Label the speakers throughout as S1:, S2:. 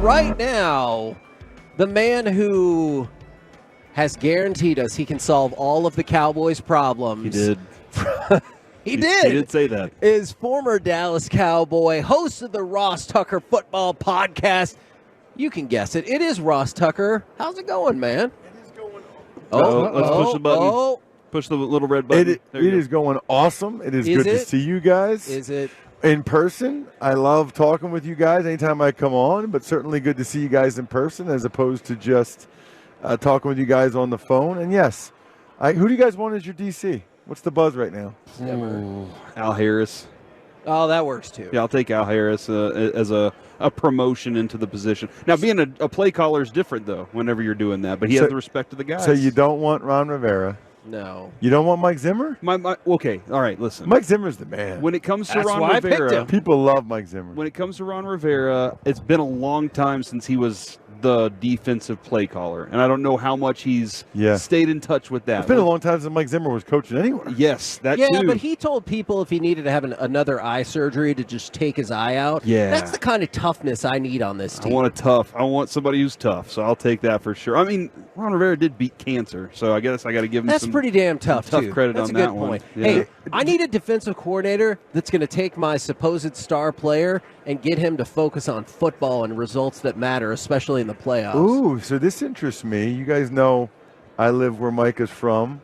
S1: right now, the man who has guaranteed us he can solve all of the Cowboys' problems.
S2: He did.
S1: He did.
S2: He did say that.
S1: Is former Dallas Cowboy, host of the Ross Tucker Football Podcast. You can guess it. It is Ross Tucker. How's it going, man?
S3: It is going
S2: on. Let's push the button. Push the little red button.
S3: It is going awesome. It is good to see you guys.
S1: Is it?
S3: In person. I love talking with you guys anytime I come on, but certainly good to see you guys in person as opposed to just talking with you guys on the phone. And yes, who do you guys want as your DC? What's the buzz right now?
S2: Al Harris.
S1: Oh, that works too.
S2: Yeah, I'll take Al Harris as a promotion into the position. Now, being a play caller is different, though, whenever you're doing that. But he has the respect of the guys.
S3: So you don't want Ron Rivera?
S1: No.
S3: You don't want Mike Zimmer?
S2: Okay, all right, listen.
S3: Mike Zimmer's the man.
S2: When it comes to
S1: That's
S2: Ron
S1: why
S2: Rivera,
S1: I picked him.
S3: People love Mike Zimmer.
S2: When it comes to Ron Rivera, it's been a long time since he was the defensive play caller. And I don't know how much he's stayed in touch with that.
S3: It's been a long time since Mike Zimmer was coaching anywhere.
S2: Yes, that too.
S1: Yeah, but he told people if he needed to have another eye surgery to just take his eye out.
S2: Yeah.
S1: That's the kind of toughness I need on this team.
S2: I want somebody who's tough, so I'll take that for sure. I mean, Ron Rivera did beat cancer, so I guess I got to give him
S1: That's pretty damn tough,
S2: tough
S1: too.
S2: credit
S1: That's
S2: on
S1: a good
S2: that one.
S1: point.
S2: Yeah.
S1: Hey, I need a defensive coordinator that's going to take my supposed star player and get him to focus on football and results that matter, especially in the playoffs.
S3: Ooh, so this interests me. You guys know I live where Micah's from.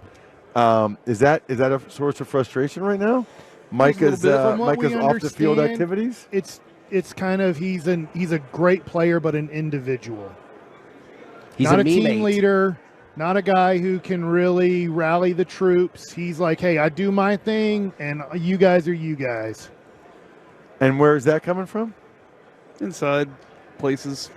S3: Is that a source of frustration right now? Micah's off the field activities?
S4: It's kind of he's a great player but an individual.
S1: He's
S4: not
S1: a
S4: a team
S1: meme-mate.
S4: leader, not a guy who can really rally the troops. He's like, hey, I do my thing, and you guys are you guys.
S3: And where is that coming from?
S2: Inside places.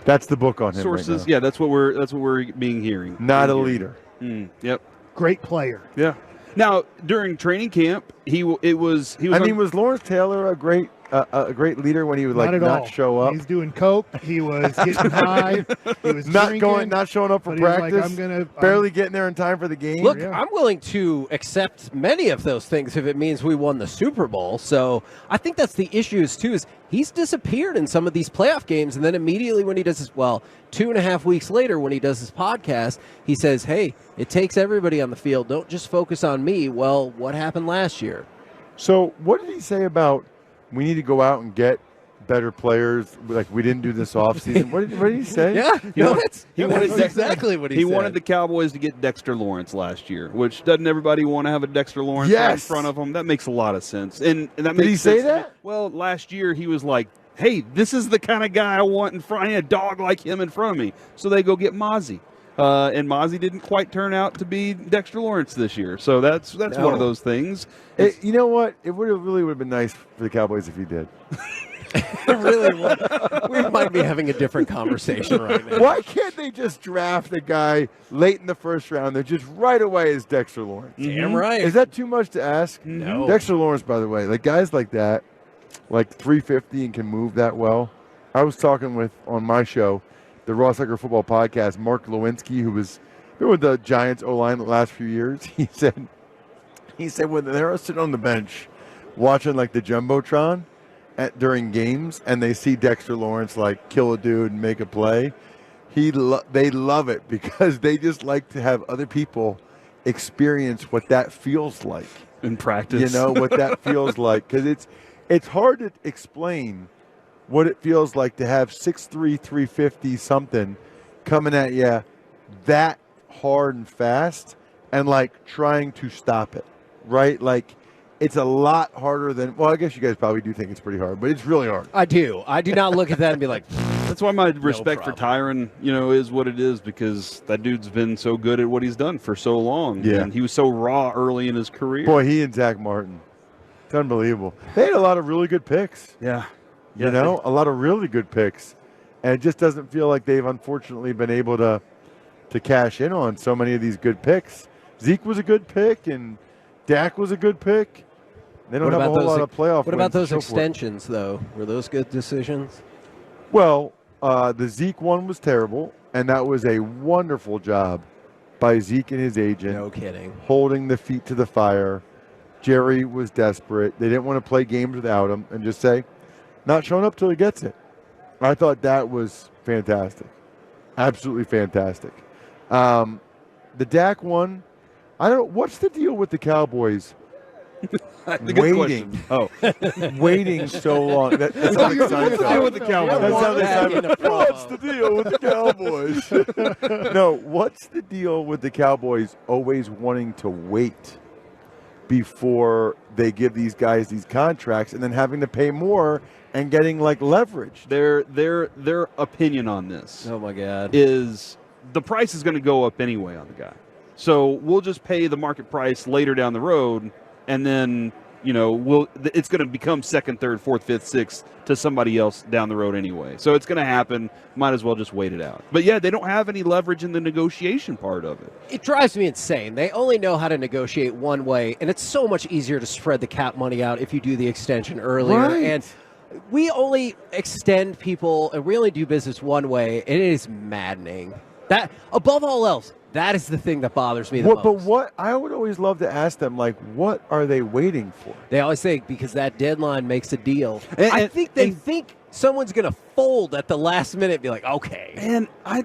S3: That's the book on him.
S2: Sources.
S3: Right now.
S2: Yeah, that's what we're being hearing.
S3: Not a leader.
S2: Yep.
S4: Great player.
S2: Yeah. Now during training camp, was
S3: Lawrence Taylor a great leader when he would not show up?
S4: He's doing coke. He was getting high. He was
S3: not showing up for practice. Barely getting there in time for the game.
S1: Look, I'm willing to accept many of those things if it means we won the Super Bowl. So I think that's the issue is he's disappeared in some of these playoff games, and then immediately when he does his 2.5 weeks later when he does his podcast, he says, "Hey, it takes everybody on the field. Don't just focus on me." Well, what happened last year?
S3: So what did he say about we need to go out and get better players? Like we didn't do this offseason. What did he say?
S1: That's exactly what he said.
S2: He wanted the Cowboys to get Dexter Lawrence last year, which doesn't everybody want to have a Dexter Lawrence right in front of them? That makes a lot of sense. And that
S3: did he say that?
S2: Well, last year he was like, hey, this is the kind of guy I want in front. I need a dog like him in front of me. So they go get Mozzie. And Mozzie didn't quite turn out to be Dexter Lawrence this year. So that's one of those things.
S3: You know what? It really would have been nice for the Cowboys if he did.
S1: Really would. We might be having a different conversation right now.
S3: Why can't they just draft a guy late in the first round that just right away is Dexter Lawrence?
S1: Damn right.
S3: Is that too much to ask?
S1: No.
S3: Dexter Lawrence, by the way, like guys like that, like 350 and can move that well. I was talking on my show, the Raw Sucker Football Podcast, Mark Lewinsky, who was been with the Giants O-line the last few years. He said when they're sitting on the bench watching like the Jumbotron during games and they see Dexter Lawrence like kill a dude and make a play, they love it because they just like to have other people experience what that feels like
S2: in practice.
S3: You know what that feels like, because it's hard to explain what it feels like to have 6'3", 350 something coming at you that hard and fast and like trying to stop it, right? Like it's a lot harder than, well, I guess you guys probably do think it's pretty hard, but it's really hard.
S1: I do. I do not look at that and be like,
S2: that's why my respect for Tyron, is what it is, because that dude's been so good at what he's done for so long.
S3: Yeah.
S2: And he was so raw early in his career.
S3: Boy, he and Zach Martin. It's unbelievable. They had a lot of really good picks.
S2: Yeah.
S3: A lot of really good picks. And it just doesn't feel like they've unfortunately been able to cash in on so many of these good picks. Zeke was a good pick, and Dak was a good pick. They don't have a whole lot of playoff wins.
S1: What about those extensions, though? Were those good decisions?
S3: Well, the Zeke one was terrible, and that was a wonderful job by Zeke and his agent.
S1: No kidding.
S3: Holding the feet to the fire. Jerry was desperate. They didn't want to play games without him and just say, not showing up till he gets it. I thought that was fantastic. Absolutely fantastic. The Dak one, I don't. What's the deal with the Cowboys waiting? Waiting so long. That's not exciting.
S2: What's the deal with the Cowboys?
S3: What's the deal with the Cowboys? No, what's the deal with the Cowboys always wanting to wait before they give these guys these contracts and then having to pay more and getting like leverage?
S2: Their opinion on this,
S1: oh my God,
S2: is the price is going to go up anyway on the guy. So we'll just pay the market price later down the road, and then it's going to become second, third, fourth, fifth, sixth to somebody else down the road anyway. So it's going to happen. Might as well just wait it out. But yeah, they don't have any leverage in the negotiation part of it.
S1: It drives me insane. They only know how to negotiate one way, and it's so much easier to spread the cap money out if you do the extension earlier.
S3: Right.
S1: And we only extend people, and we only do business one way, and it is maddening. That, above all else, that is the thing that bothers me the most.
S3: But what I would always love to ask them, like, what are they waiting for?
S1: They always say because that deadline makes a deal. I think they think someone's going to fold at the last minute and be like, okay.
S2: And I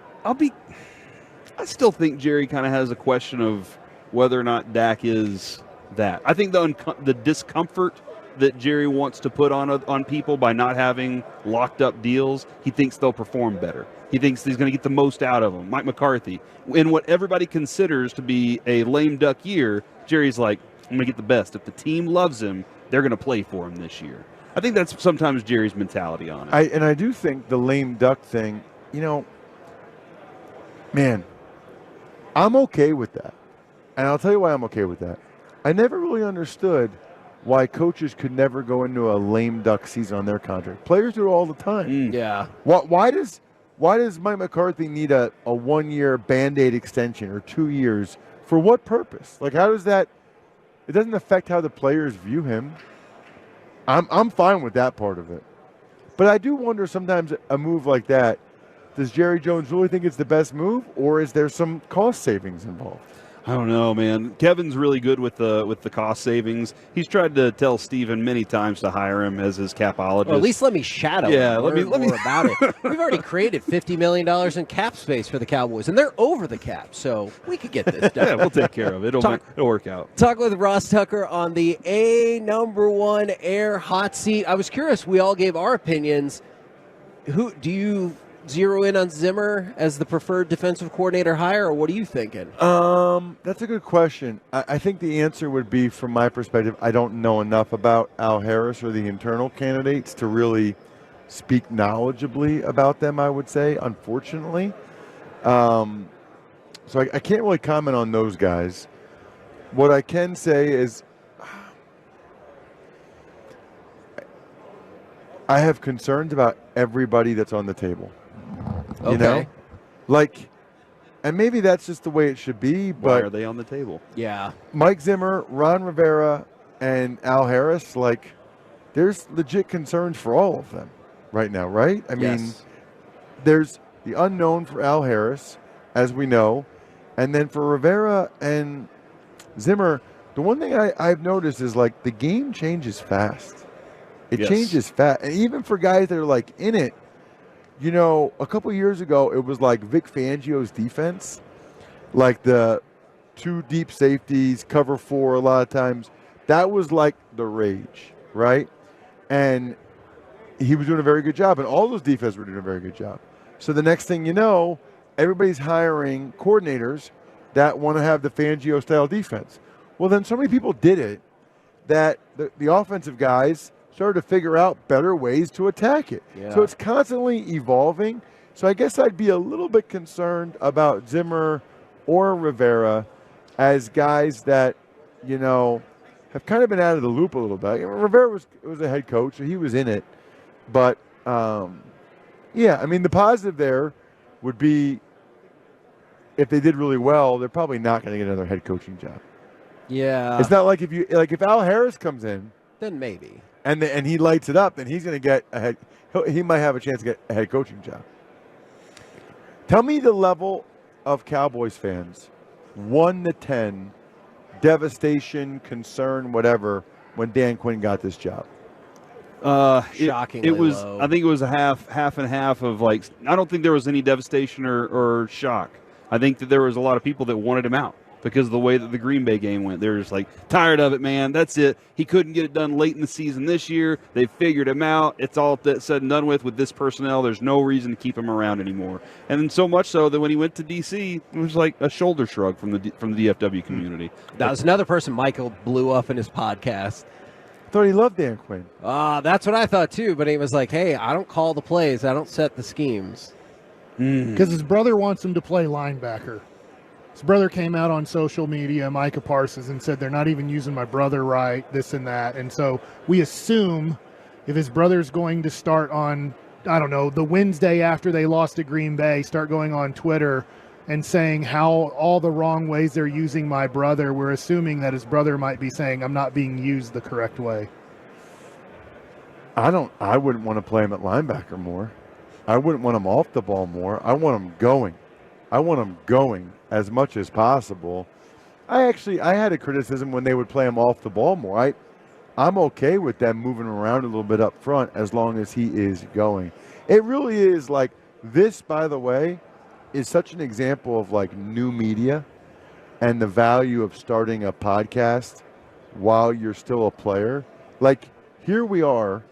S2: still think Jerry kind of has a question of whether or not Dak is that. I think the discomfort that Jerry wants to put on people by not having locked up deals, he thinks they'll perform better. He thinks he's going to get the most out of them. Mike McCarthy, in what everybody considers to be a lame duck year, Jerry's like, I'm going to get the best. If the team loves him, they're going to play for him this year. I think that's sometimes Jerry's mentality on it.
S3: I do think the lame duck thing, man, I'm okay with that. And I'll tell you why I'm okay with that. I never really understood why coaches could never go into a lame duck season on their contract. Players do it all the time.
S1: Yeah.
S3: Why does Mike McCarthy need a 1-year Band-Aid extension or 2 years? For what purpose? Like, how does that – it doesn't affect how the players view him. I'm fine with that part of it. But I do wonder sometimes a move like that, does Jerry Jones really think it's the best move, or is there some cost savings involved?
S2: I don't know, man. Kevin's really good with the cost savings. He's tried to tell Steven many times to hire him as his capologist.
S1: Or at least let me shadow him. Let me more about it. We've already created $50 million in cap space for the Cowboys, and they're over the cap, so we could get this done.
S2: Yeah, we'll take care of it. It'll work out.
S1: Talk with Ross Tucker on the #1 Air hot seat. I was curious. We all gave our opinions. Who do you zero in on Zimmer as the preferred defensive coordinator hire, or what are you thinking?
S3: That's a good question. I think the answer would be, from my perspective, I don't know enough about Al Harris or the internal candidates to really speak knowledgeably about them, I would say, unfortunately. So I can't really comment on those guys. What I can say is I have concerns about everybody that's on the table. You know? Like, and maybe that's just the way it should be, but
S2: why are they on the table?
S1: Yeah.
S3: Mike Zimmer, Ron Rivera, and Al Harris, like, there's legit concerns for all of them right now, right? I mean, there's the unknown for Al Harris, as we know, and then for Rivera and Zimmer, the one thing I've noticed is, like, the game changes fast. It changes fast. And even for guys that are, like, in it, you know, a couple years ago, it was like Vic Fangio's defense, like the 2 deep safeties, cover 4 a lot of times. That was like the rage, right? And he was doing a very good job, and all those defenses were doing a very good job. So the next thing you know, everybody's hiring coordinators that want to have the Fangio-style defense. Well, then so many people did it that the offensive guys started to figure out better ways to attack it. Yeah. So it's constantly evolving. So I guess I'd be a little bit concerned about Zimmer or Rivera as guys that, you know, have kind of been out of the loop a little bit. Rivera was a head coach, so he was in it. But, yeah, I mean, the positive there would be if they did really well, they're probably not going to get another head coaching job.
S1: Yeah.
S3: It's not like if Al Harris comes in.
S1: Then maybe.
S3: And he lights it up, then he's going to get a head. He might have a chance to get a head coaching job. Tell me the level of Cowboys fans, 1 to 10, devastation, concern, whatever, when Dan Quinn got this job.
S1: Shockingly
S2: it was.
S1: low.
S2: I think it was a half and half of like. I don't think there was any devastation or shock. I think that there was a lot of people that wanted him out because of the way that the Green Bay game went. They're just like tired of it, man. That's it. He couldn't get it done late in the season this year. They figured him out. It's all said and done with this personnel. There's no reason to keep him around anymore. And then so much so that when he went to D.C., it was like a shoulder shrug from the DFW community.
S1: That was another person Michael blew up in his podcast.
S3: I thought he loved Dan Quinn.
S1: That's what I thought too, but he was like, hey, I don't call the plays. I don't set the schemes.
S4: Because his brother wants him to play linebacker. His brother came out on social media, Micah Parsons, and said they're not even using my brother right, this and that. And so we assume if his brother's going to start on, I don't know, the Wednesday after they lost to Green Bay, start going on Twitter and saying how all the wrong ways they're using my brother, we're assuming that his brother might be saying I'm not being used the correct way.
S3: I wouldn't want to play him at linebacker more. I wouldn't want him off the ball more. I want him going. I want him going as much as possible. I had a criticism when they would play him off the ball more. I'm okay with them moving around a little bit up front as long as he is going. It really is like this, by the way, is such an example of like new media and the value of starting a podcast while you're still a player. Like here we are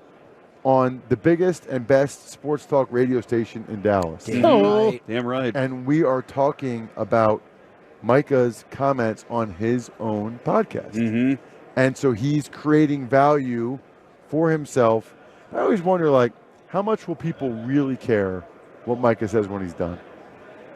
S3: on the biggest and best sports talk radio station in Dallas.
S2: Damn right.
S3: And we are talking about Micah's comments on his own podcast.
S2: Mm-hmm.
S3: And so he's creating value for himself. I always wonder, like, how much will people really care what Micah says when he's done?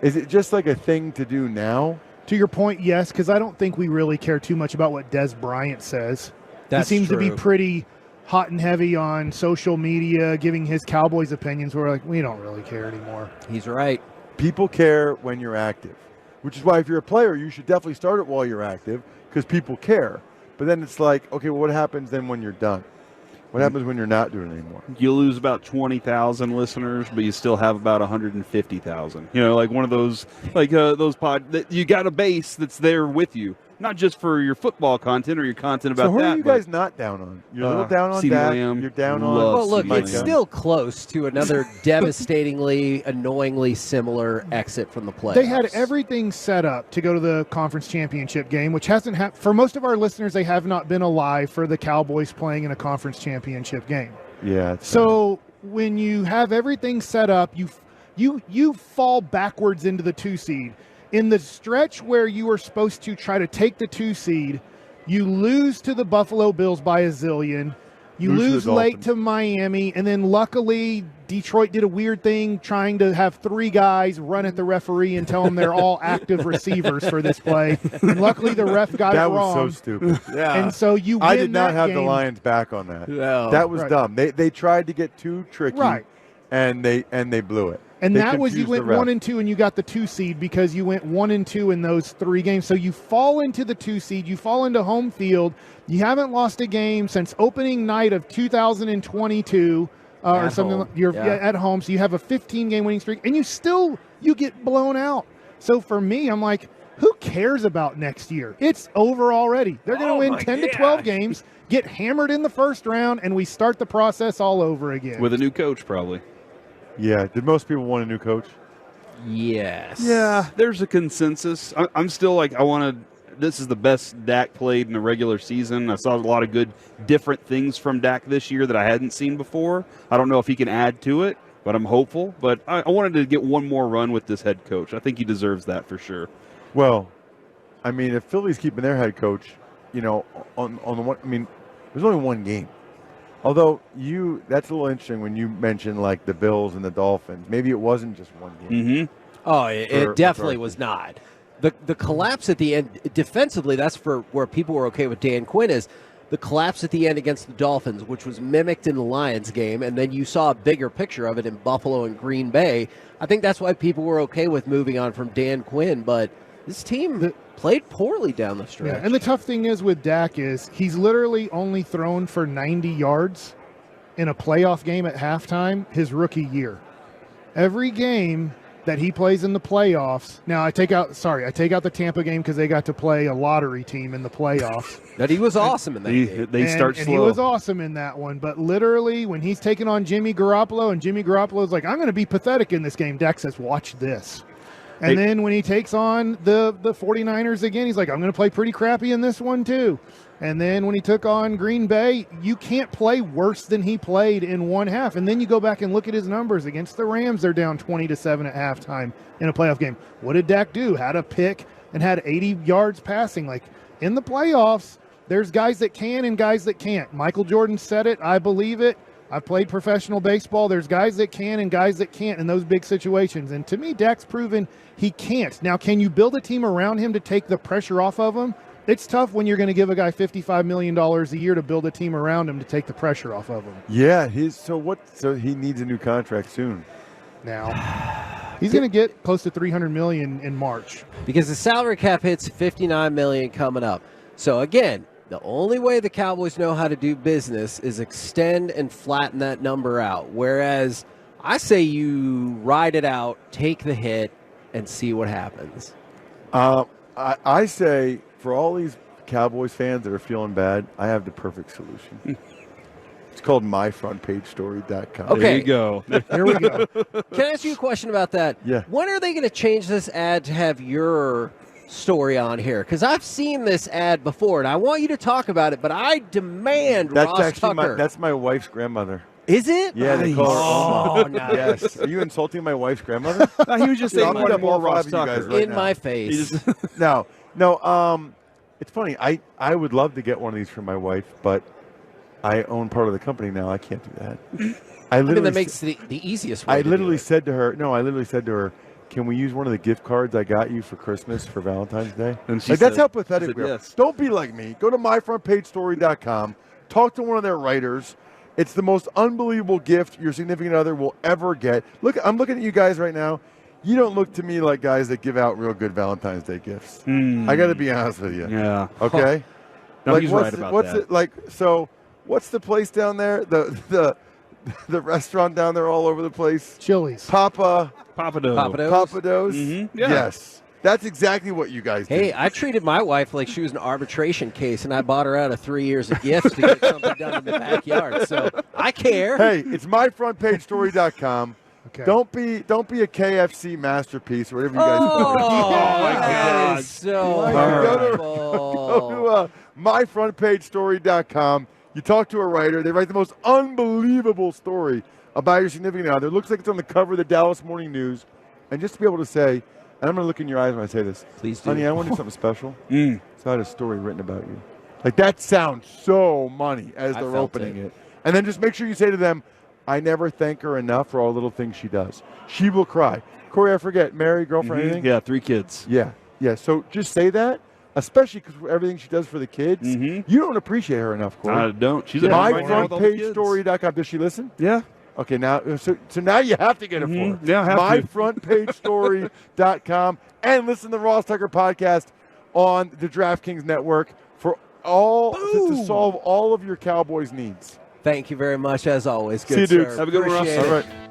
S3: Is it just like a thing to do now?
S4: To your point, yes, because I don't think we really care too much about what Des Bryant says.
S1: That's
S4: he seems
S1: true.
S4: to be pretty hot and heavy on social media, giving his Cowboys opinions. We're like, we don't really care anymore.
S1: He's right.
S3: People care when you're active, which is why if you're a player, you should definitely start it while you're active because people care. But then it's like, okay, well, what happens then when you're done? What happens when you're not doing it anymore?
S2: You lose about 20,000 listeners, but you still have about 150,000. You know, like one of those, like those you got a base that's there with you, not just for your football content or your content about
S3: so who
S2: that.
S3: are you guys not down on? You're a little down on
S2: CeeDee
S3: Dak.
S2: Lamb.
S3: You're down on.
S1: Well, look,
S2: Micah.
S1: it's still close to another devastatingly, annoyingly similar exit from the playoffs.
S4: They had everything set up to go to the conference championship game, which hasn't happened. For most of our listeners, they have not been alive for the Cowboys playing in a conference championship game.
S3: Yeah. It's
S4: So when you have everything set up, you fall backwards into the 2 seed. In the stretch where you were supposed to try to take the 2 seed, you lose to the Buffalo Bills by a zillion. You lose late to Miami, and then luckily Detroit did a weird thing trying to have 3 guys run at the referee and tell them they're all active receivers for this play. And luckily the ref got it wrong.
S3: That was so stupid.
S1: Yeah.
S4: And so you win
S3: I did not
S4: that
S3: have
S4: game.
S3: the Lions back on that.
S1: No.
S3: That was
S4: Right.
S3: dumb. They tried to get too tricky,
S4: Right.
S3: and they blew it.
S4: And
S3: They
S4: that was you
S3: confused
S4: went
S3: the ref.
S4: 1-2 and you got the 2 seed because you went 1-2 in those 3 games. So you fall into the 2 seed, you fall into home field. You haven't lost a game since opening night of 2022 or
S1: At
S4: something.
S1: home.
S4: You're
S1: Yeah.
S4: at home, so you have a 15-game winning streak, and you get blown out. So for me, I'm like, who cares about next year? It's over already. They're going to win 10 to 12 games, get hammered in the first round, and we start the process all over again.
S2: With a new coach, probably.
S3: Yeah. Did most people want a new coach?
S1: Yes.
S2: Yeah, there's a consensus. I'm still like, this is the best Dak played in the regular season. I saw a lot of good, different things from Dak this year that I hadn't seen before. I don't know if he can add to it, but I'm hopeful. But I wanted to get one more run with this head coach. I think he deserves that for sure.
S3: Well, I mean, if Philly's keeping their head coach, you know, on the one, I mean, there's only one game. Although that's a little interesting when you mentioned like the Bills and the Dolphins. Maybe it wasn't just one game.
S2: Mm-hmm.
S1: Oh, it
S3: For
S1: definitely
S3: McCarthy.
S1: was not. The collapse at the end, defensively, that's for where people were okay with Dan Quinn is the collapse at the end against the Dolphins, which was mimicked in the Lions game, and then you saw a bigger picture of it in Buffalo and Green Bay. I think that's why people were okay with moving on from Dan Quinn, but this team played poorly down the stretch.
S4: Yeah, and the tough thing is with Dak is he's literally only thrown for 90 yards in a playoff game at halftime his rookie year. Every game that he plays in the playoffs. Now I take out the Tampa game because they got to play a lottery team in the playoffs.
S1: But he was awesome in that game.
S2: They start
S4: and
S2: slow.
S4: he was awesome in that one. But literally, when he's taking on Jimmy Garoppolo, and Jimmy Garoppolo's like, I'm going to be pathetic in this game, Dak says, watch this. And then when he takes on the 49ers again, he's like, I'm going to play pretty crappy in this one too. And then when he took on Green Bay, you can't play worse than he played in one half. And then you go back and look at his numbers. Against the Rams, they're down 20-7 at halftime in a playoff game. What did Dak do? Had a pick and had 80 yards passing. Like, in the playoffs, there's guys that can and guys that can't. Michael Jordan said it. I believe it. I've played professional baseball. There's guys that can and guys that can't in those big situations. And to me, Dak's proven he can't. Now, can you build a team around him to take the pressure off of him? It's tough when you're going to give a guy $55 million a year to build a team around him to take the pressure off of him.
S3: Yeah, so he needs a new contract soon.
S4: Now, he's going to get close to $300 million in March.
S1: Because the salary cap hits $59 million coming up. So, again, the only way the Cowboys know how to do business is extend and flatten that number out. Whereas I say you ride it out, take the hit, and see what happens.
S3: I say for all these Cowboys fans that are feeling bad, I have the perfect solution. It's called myfrontpagestory.com.
S1: Okay.
S2: There you go.
S4: Here we go.
S1: Can I ask you a question about that?
S3: Yeah.
S1: When are they going to change this ad to have your story on here? Because I've seen this ad before, and I want you to talk about it, but I demand Ross Tucker.
S3: That's my wife's grandmother.
S1: Is it?
S3: Yeah, they call her Oma.
S1: nice.
S3: Yes. Are you insulting my wife's grandmother?
S2: No, he was just saying
S3: I'll put up
S2: more
S3: all
S2: Ross
S3: five of you guys
S2: Tucker.
S3: right
S1: In
S3: now.
S1: my face.
S3: No. It's funny. I would love to get one of these for my wife, but I own part of the company now. I can't do that.
S1: I mean, that makes the easiest way
S3: I
S1: to
S3: literally
S1: do it.
S3: said to her, can we use one of the gift cards I got you for Christmas for Valentine's Day?
S2: And she
S3: that's
S2: said-
S3: how pathetic
S2: she said
S3: we are.
S2: yes.
S3: Don't be like me. Go to myfrontpagestory.com. Talk to one of their writers. It's the most unbelievable gift your significant other will ever get. Look, I'm looking at you guys right now. You don't look to me like guys that give out real good Valentine's Day gifts. I got to be honest with you.
S2: Yeah.
S3: Okay?
S2: No,
S3: Like,
S2: he's
S3: what's
S2: right
S3: the-
S2: about
S3: what's
S2: that.
S3: it like? So, what's the place down there? The restaurant down there all over the place?
S4: Chili's.
S2: Papado.
S3: Papados?
S2: Mhm. Yeah.
S3: Yes. That's exactly what you guys do.
S1: Hey, I treated my wife like she was an arbitration case, and I bought her out of 3 years of gifts to get something done in the backyard. So I care.
S3: Hey, it's myfrontpagestory.com.
S4: Okay.
S3: Don't be a KFC Masterpiece or whatever you guys call it.
S2: my
S1: that
S2: God.
S1: is so
S3: Go to-
S1: hurtful.
S3: Go to myfrontpagestory.com. You talk to a writer. They write the most unbelievable story about your significant other. It looks like it's on the cover of the Dallas Morning News. And just to be able to say, and I'm going to look in your eyes when I say this.
S1: Please do.
S3: Honey, I want to do something special.
S2: Mm.
S3: So I had a story written about you. Like, that sounds so money as
S1: I
S3: they're
S1: felt
S3: opening
S1: it.
S3: it. And then just make sure you say to them, I never thank her enough for all the little things she does. She will cry. Corey, I forget, married, girlfriend, anything?
S2: Yeah, 3 kids.
S3: Yeah. So just say that, especially because everything she does for the kids.
S2: Mhm.
S3: You don't appreciate her enough, Corey.
S2: I don't. She's at home right now with all the kids.
S3: MyFrontPageStory.com. Does she listen?
S2: Yeah.
S3: Okay, now so now you have to get it for her.
S2: Yeah, I have to.
S3: MyFrontPageStory.com and listen to the Ross Tucker podcast on the DraftKings Network for all to solve all of your Cowboys needs.
S1: Thank you very much, as always. Good
S3: See you, dudes.
S1: sir.
S2: Have a good one, Ross.
S1: Appreciate
S3: All
S1: it.
S3: right.